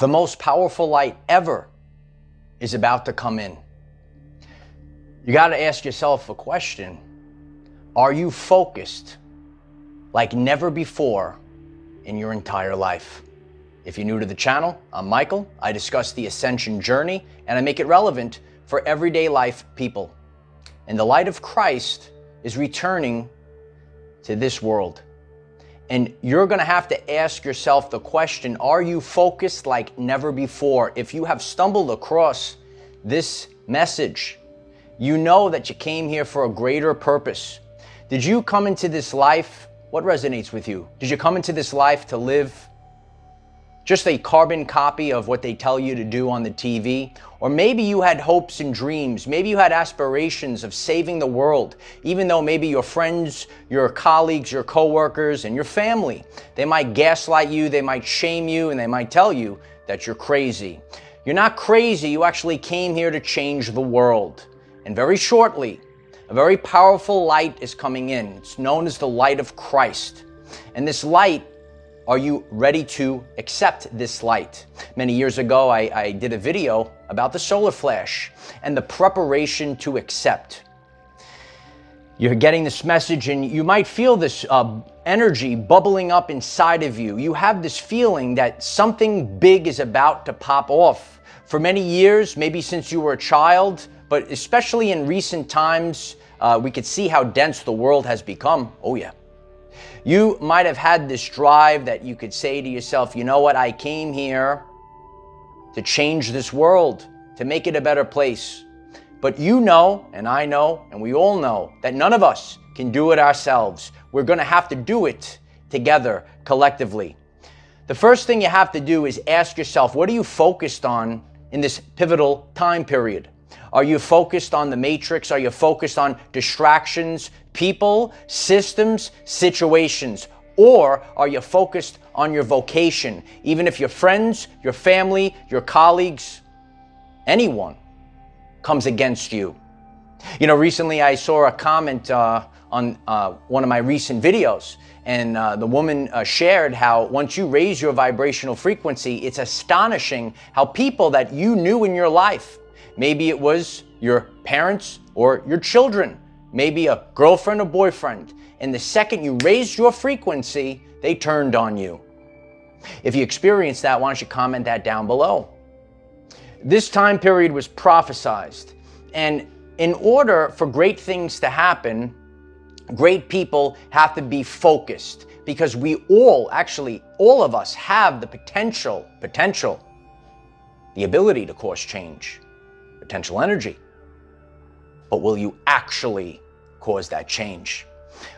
The most powerful light ever is about to come in. You got to ask yourself a question. Are you focused like never before in your entire life? If you're new to the channel, I'm Michael. I discuss the ascension journey and I make it relevant for everyday life people. And the light of Christ is returning to this world. And you're going to have to ask yourself the question, are you focused like never before? If you have stumbled across this message, you know that you came here for a greater purpose. Did you come into this life? What resonates with you? Did you come into this life to live just a carbon copy of what they tell you to do on the TV? Or maybe you had hopes and dreams. Maybe you had aspirations of saving the world, even though maybe your friends, your colleagues, your coworkers, and your family, they might gaslight you, they might shame you, and they might tell you that you're crazy. You're not crazy. You actually came here to change the world. And very shortly, a very powerful light is coming in. It's known as the light of Christ. And this light, are you ready to accept this light? Many years ago, I did a video about the solar flash and the preparation to accept. You're getting this message and you might feel this energy bubbling up inside of you. You have this feeling that something big is about to pop off. For many years, maybe since you were a child, but especially in recent times, we could see how dense the world has become. Oh yeah. You might have had this drive that you could say to yourself, you know what, I came here to change this world, to make it a better place. But you know, and I know, and we all know that none of us can do it ourselves. We're going to have to do it together, collectively. The first thing you have to do is ask yourself, what are you focused on in this pivotal time period? Are you focused on the matrix? Are you focused on distractions, people, systems, situations? Or are you focused on your vocation? Even if your friends, your family, your colleagues, anyone comes against you. You know, recently I saw a comment on one of my recent videos, and the woman shared how once you raise your vibrational frequency, it's astonishing how people that you knew in your life, maybe it was your parents or your children, maybe a girlfriend or boyfriend, and the second you raised your frequency, they turned on you. If you experienced that, why don't you comment that down below? This time period was prophesized, and in order for great things to happen, great people have to be focused, because we all, actually all of us, have the potential, the ability to cause change, potential energy. But will you actually cause that change?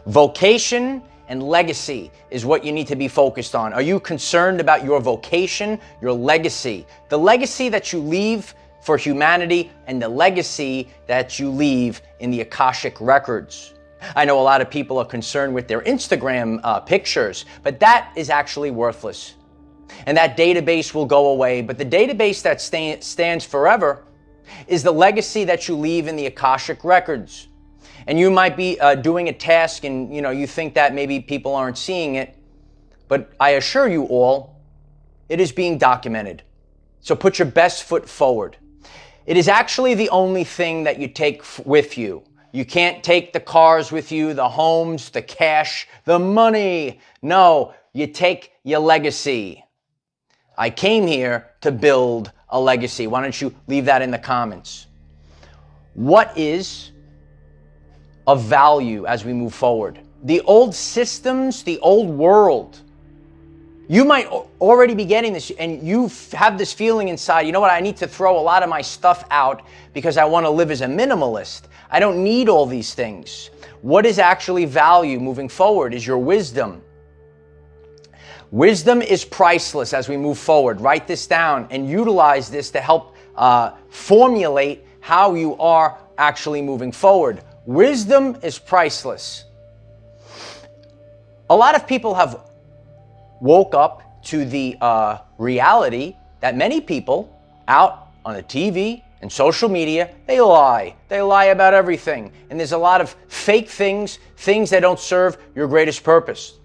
Vocation and legacy is what you need to be focused on. Are you concerned about your vocation, your legacy? The legacy that you leave for humanity and the legacy that you leave in the Akashic records. I know a lot of people are concerned with their Instagram pictures, but that is actually worthless. And that database will go away, but the database that stands forever is the legacy that you leave in the Akashic records. And you might be doing a task and you think that maybe people aren't seeing it, but I assure you all, it is being documented. So put your best foot forward. It is actually the only thing that you take with you. You can't take the cars with you, the homes, the cash, the money. No, you take your legacy. I came here to build a legacy. Why don't you leave that in the comments? What is of value as we move forward? The old systems, the old world. You might already be getting this and you have this feeling inside, you know what, I need to throw a lot of my stuff out because I want to live as a minimalist. I don't need all these things. What is actually value moving forward is your wisdom. Wisdom is priceless as we move forward. Write this down and utilize this to help formulate how you are actually moving forward. Wisdom is priceless. A lot of people have woke up to the reality that many people out on the TV and social media, they lie. They lie about everything. And there's a lot of fake things that don't serve your greatest purpose.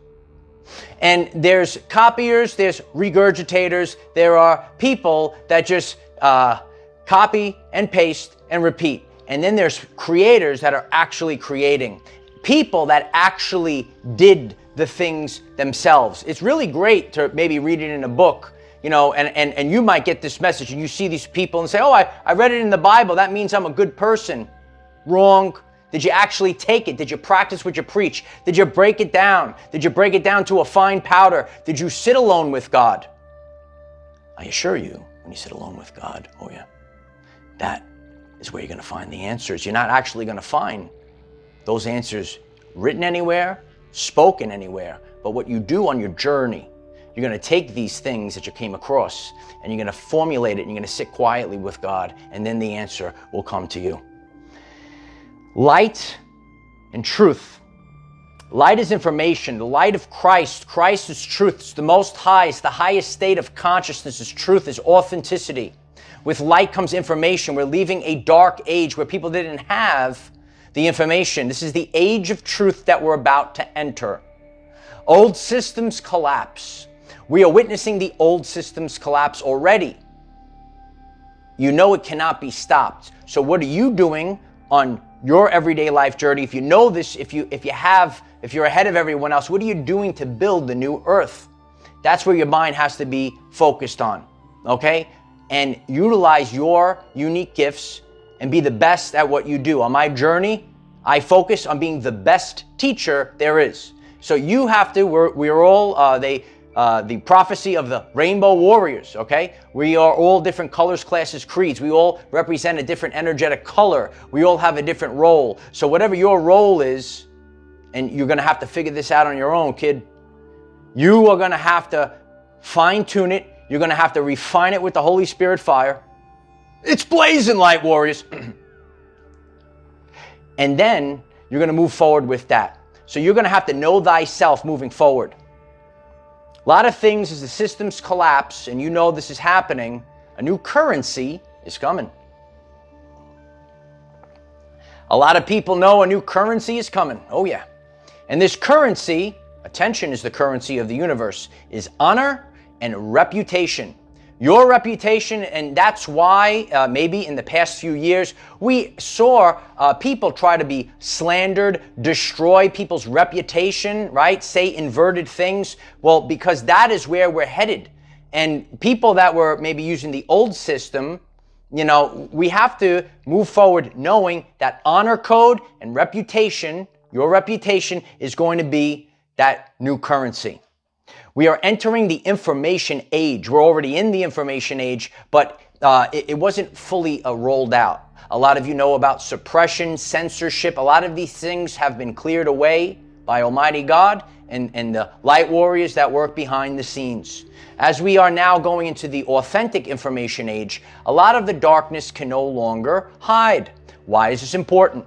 And there's copiers, there's regurgitators, there are people that just copy and paste and repeat. And then there's creators that are actually creating. People that actually did the things themselves. It's really great to maybe read it in a book, you know, and you might get this message and you see these people and say, oh, I read it in the Bible. That means I'm a good person. Wrong. Did you actually take it? Did you practice what you preach? Did you break it down? Did you break it down to a fine powder? Did you sit alone with God? I assure you, when you sit alone with God, oh yeah, that is where you're going to find the answers. You're not actually going to find those answers written anywhere, spoken anywhere. But what you do on your journey, you're going to take these things that you came across and you're going to formulate it and you're going to sit quietly with God, and then the answer will come to you. Light and truth. Light is information. The light of Christ. Christ is truth. It's the most high. It's the highest state of consciousness. Is truth. Is authenticity. With light comes information. We're leaving a dark age where people didn't have the information. This is the age of truth that we're about to enter. Old systems collapse. We are witnessing the old systems collapse already. You know it cannot be stopped. So what are you doing on your everyday life journey? If you know this, if you're ahead of everyone else, what are you doing to build the new earth? That's where your mind has to be focused on, okay? And utilize your unique gifts and be the best at what you do. On my journey, I focus on being the best teacher there is. So you have to, we're all the prophecy of the rainbow warriors, okay? We are all different colors, classes, creeds. We all represent a different energetic color. We all have a different role. So whatever your role is, and you're going to have to figure this out on your own, kid, you are going to have to fine-tune it. You're going to have to refine it with the Holy Spirit fire. It's blazing, light warriors. And then you're going to move forward with that. So you're going to have to know thyself moving forward. A lot of things as the systems collapse, and you know this is happening, a new currency is coming. A lot of people know a new currency is coming. Oh yeah. And this currency, attention is the currency of the universe, is honor and reputation. Your reputation, and that's why maybe in the past few years, we saw people try to be slandered, destroy people's reputation, right? Say inverted things. Well, because that is where we're headed. And people that were maybe using the old system, you know, we have to move forward knowing that honor code and reputation, your reputation is going to be that new currency. We are entering the information age. We're already in the information age, but it wasn't fully rolled out. A lot of you know about suppression, censorship. A lot of these things have been cleared away by Almighty God and the light warriors that work behind the scenes. As we are now going into the authentic information age, a lot of the darkness can no longer hide. Why is this important?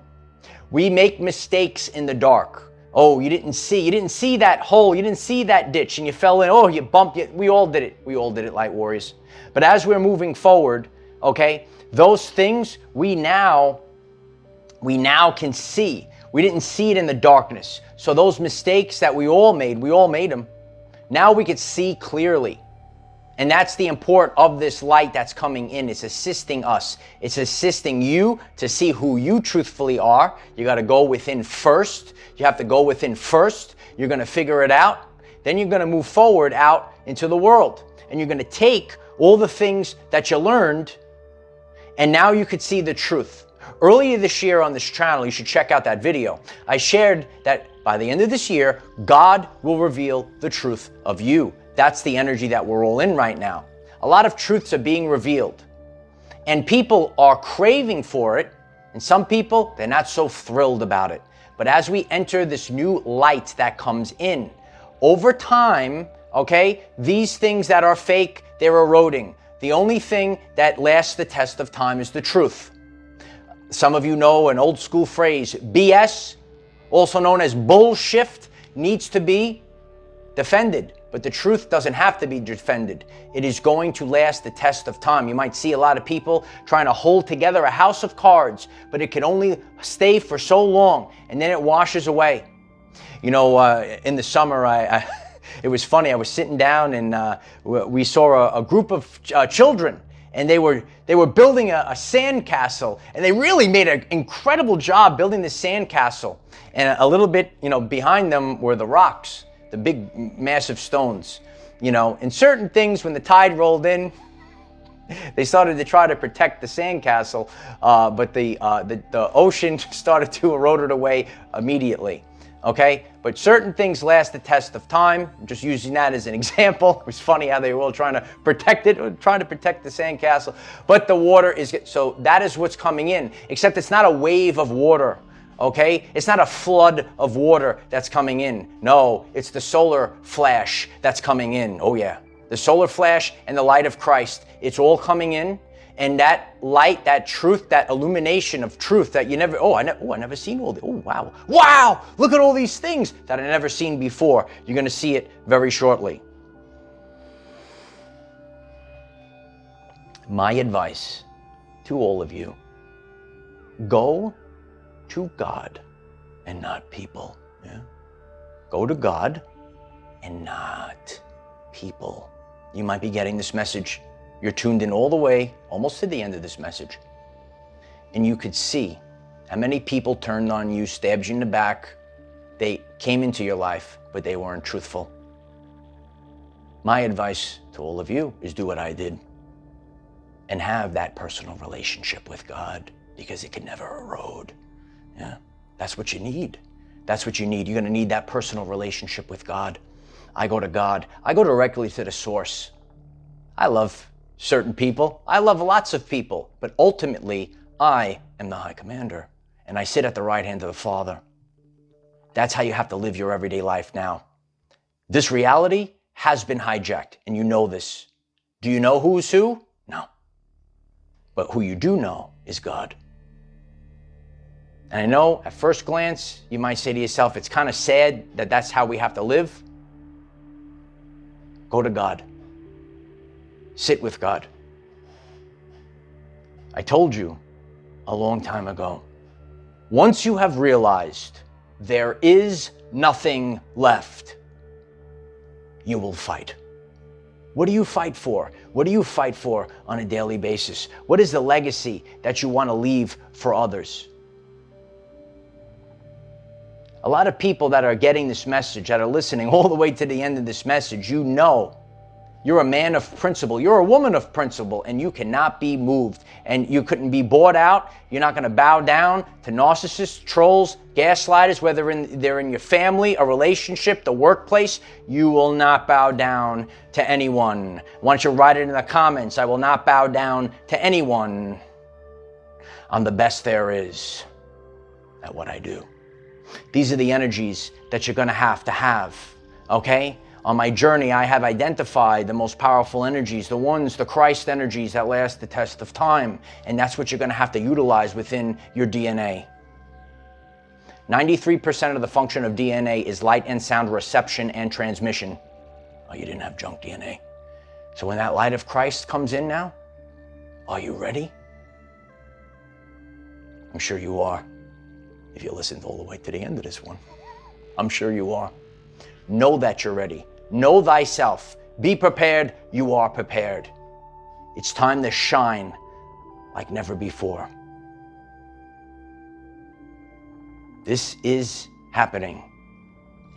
We make mistakes in the dark. Oh, you didn't see that hole, you didn't see that ditch, and you fell in. Oh, you bumped it. We all did it, light warriors. But as we're moving forward, okay, those things we now can see. We didn't see it in the darkness. So those mistakes that we all made them. Now we could see clearly. And that's the import of this light that's coming in. It's assisting us. It's assisting you to see who you truthfully are. You got to go within first. You have to go within first. You're going to figure it out. Then you're going to move forward out into the world. And you're going to take all the things that you learned, and now you could see the truth. Earlier this year on this channel, you should check out that video. I shared that by the end of this year, God will reveal the truth of you. That's the energy that we're all in right now. A lot of truths are being revealed. And people are craving for it. And some people, they're not so thrilled about it. But as we enter this new light that comes in, over time, okay, these things that are fake, they're eroding. The only thing that lasts the test of time is the truth. Some of you know an old school phrase, BS, also known as bullshit, needs to be defended. But the truth doesn't have to be defended. It is going to last the test of time. You might see a lot of people trying to hold together a house of cards, but it can only stay for so long, and then it washes away. You know, in the summer, It was funny. I was sitting down and we saw a group of children, and they were building a sand castle, and they really made an incredible job building this sand castle. And a little bit, behind them were the rocks, the big, massive stones. And certain things, when the tide rolled in, they started to try to protect the sandcastle, but the ocean started to erode it away immediately. Okay? But certain things last the test of time. I'm just using that as an example. It was funny how they were all trying to protect it, trying to protect the sandcastle. But the water is, so that is what's coming in. Except it's not a wave of water. Okay? It's not a flood of water that's coming in. No, it's the solar flash that's coming in. Oh yeah. The solar flash and the light of Christ. It's all coming in. And that light, that truth, that illumination of truth that you never, I never seen all the, wow, look at all these things that I never seen before. You're going to see it very shortly. My advice to all of you, go to God and not people. Yeah? Go to God and not people. You might be getting this message. You're tuned in all the way, almost to the end of this message. And you could see how many people turned on you, stabbed you in the back. They came into your life, but they weren't truthful. My advice to all of you is do what I did and have that personal relationship with God, because it can never erode. Yeah, that's what you need. That's what you need. You're going to need that personal relationship with God. I go to God. I go directly to the source. I love certain people. I love lots of people, but ultimately, I am the high commander, and I sit at the right hand of the Father. That's how you have to live your everyday life now. This reality has been hijacked, and you know this. Do you know who's who? No. But who you do know is God. And I know at first glance, you might say to yourself, it's kind of sad that that's how we have to live. Go to God. Sit with God. I told you a long time ago, once you have realized there is nothing left, you will fight. What do you fight for? What do you fight for on a daily basis? What is the legacy that you want to leave for others? A lot of people that are getting this message, that are listening all the way to the end of this message, you know you're a man of principle. You're a woman of principle, and you cannot be moved. And you couldn't be bought out. You're not going to bow down to narcissists, trolls, gaslighters, whether they're in your family, a relationship, the workplace. You will not bow down to anyone. Why don't you write it in the comments? I will not bow down to anyone. I'm the best there is at what I do. These are the energies that you're going to have, okay? On my journey, I have identified the most powerful energies, the Christ energies that last the test of time. And that's what you're going to have to utilize within your DNA. 93% of the function of DNA is light and sound reception and transmission. Oh, you didn't have junk DNA. So when that light of Christ comes in now, are you ready? I'm sure you are. If you listened all the way to the end of this one, I'm sure you are. Know that you're ready. Know thyself. Be prepared. You are prepared. It's time to shine like never before. This is happening,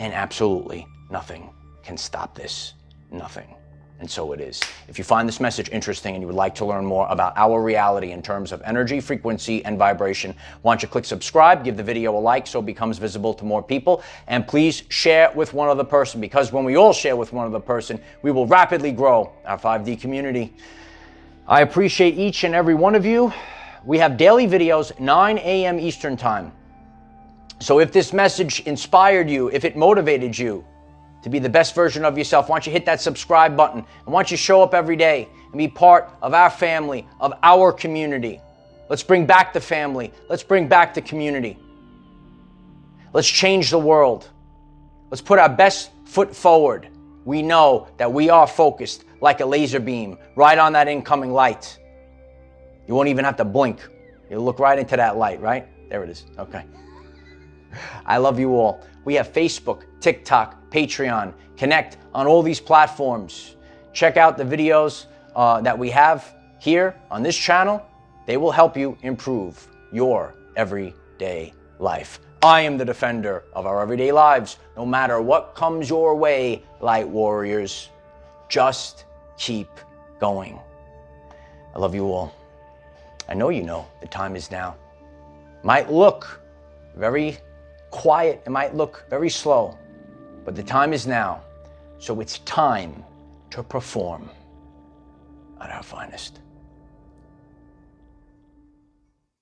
and absolutely nothing can stop this. Nothing. And so it is. If you find this message interesting and you would like to learn more about our reality in terms of energy, frequency, and vibration, why don't you click subscribe, give the video a like so it becomes visible to more people, and please share with one other person, because when we all share with one other person, we will rapidly grow our 5D community. I appreciate each and every one of you. We have daily videos, 9 a.m. Eastern Time. So if this message inspired you, if it motivated you to be the best version of yourself, why don't you hit that subscribe button, and why don't you show up every day and be part of our family, of our community. Let's bring back the family. Let's bring back the community. Let's change the world. Let's put our best foot forward. We know that we are focused like a laser beam right on that incoming light. You won't even have to blink. You'll look right into that light, right? There it is. Okay. I love you all. We have Facebook, TikTok, Patreon. Connect on all these platforms. Check out the videos that we have here on this channel. They will help you improve your everyday life. I am the defender of our everyday lives. No matter what comes your way, light warriors, just keep going. I love you all. I know you know the time is now. It might look very quiet. It might look very slow, but the time is now. So it's time to perform at our finest.